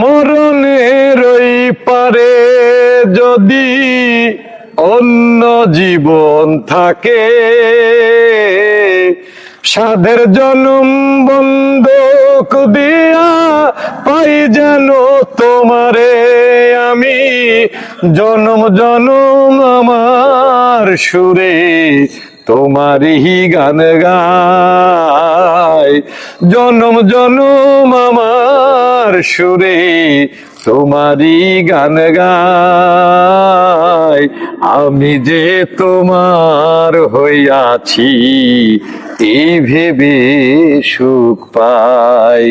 মরণের ওই পারে যদি অন্য জীবন থাকে, সাধের জনম বন্ধক দিয়া পাই যেন তোমারে আমি। জনম জনম আমার সুরে তোমারই গান গাই, জনম জনম আমার সুরে তোমারই গান গাই। আমি যে তোমার হইয়াছি এই ভেবে সুখ পাই,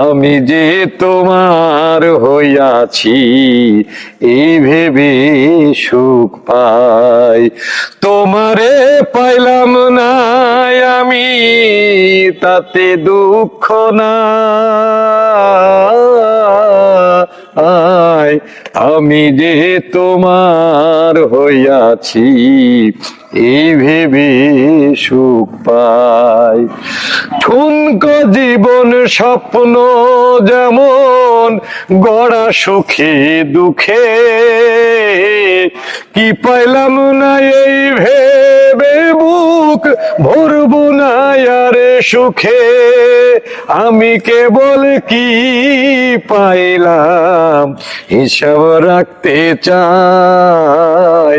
আমি যে তোমার হইয়াছি এই ভেবে সুখ পাই। তোমারে পাইলাম না আমি তাতে দুঃখ নাই, আমি যে তোমার হইয়াছি এই ভেবে সুখ পাই। ঠুনকো জীবন স্বপ্ন যেমন গড়া সুখে দুঃখে, কি পাইলাম না এই ভেবে বুক ভরব না আর সুখে। আমি কেবল কি পাইলাম হিসাব রাখতে চাই,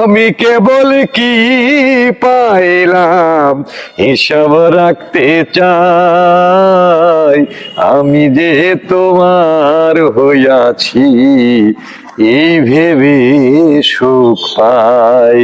আমি কেবল কি পাইলাম হিসাব রাখতে চাই। আমি যে তোমার হইয়াছি এই ভেবে সুখ পাই।